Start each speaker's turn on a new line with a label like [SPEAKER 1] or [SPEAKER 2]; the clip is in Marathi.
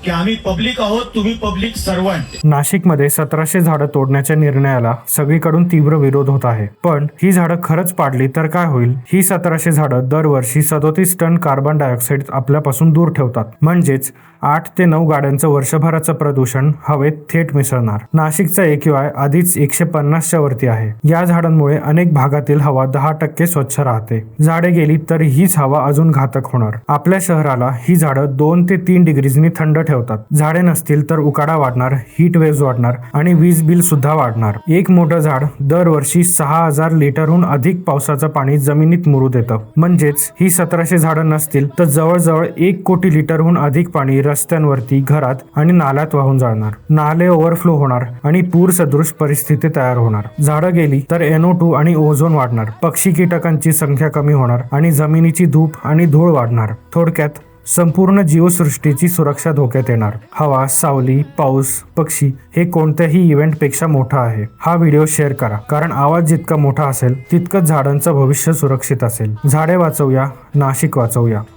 [SPEAKER 1] की आम्ही पब्लिक आहोत, तुम्ही पब्लिक सर्वंट.
[SPEAKER 2] नाशिकमध्ये 1700 झाडं तोडण्याच्या निर्णयाला सगळीकडून तीव्र विरोध होत आहे. पण ही झाडं खरंच पाडली तर काय होईल? ही 1700 झाडं दरवर्षी 37 टन कार्बन डायऑक्साईड आपल्यापासून दूर ठेवतात. म्हणजेच 8 ते 9 गाड्यांचं वर्षभराचं प्रदूषण हवेत थेट मिसळणार. नाशिकचा AQI आधीच 150च्या वरती आहे. या झाडांमुळे अनेक भागातील हवा 10% स्वच्छ राहते. झाडे गेली तर हीच हवा अजून घातक होणार. आपल्या शहराला ही झाडं 2 ते 3 डिग्रीजनी थंड ठेवतात. झाडे नसतील तर उकाडा वाढणार, हीट वेव्ह वाढणार आणि वीज बिल सुद्धा वाढणार. एक मोठं झाड दरवर्षी 6000 लिटरहून अधिक पावसाचं पाणी जमिनीत मुरू देतं. म्हणजेच ही 1700 झाडं नसतील तर जवळजवळ 1 कोटी लिटरहून अधिक पाणी रस्त्यांवरती, घरात आणि नाल्यात वाहून जाणार. नाले ओव्हरफ्लो होणार आणि पूर सदृश परिस्थिती तयार होणार. झाडं गेली तर NO2 आणि ओझोन वाढणार, पक्षी कीटकांची संख्या कमी होणार आणि जमिनीची धूप आणि धूळ वाढणार. थोडक्यात संपूर्ण जीवसृष्टीची सुरक्षा धोक्यात येणार. हवा, सावली, पाऊस, पक्षी हे कोणत्याही इव्हेंटपेक्षा मोठा आहे. हा व्हिडिओ शेअर करा, कारण आवाज जितका मोठा असेल तितकंच झाडांचं भविष्य सुरक्षित असेल. झाडे वाचवूया, नाशिक वाचवूया.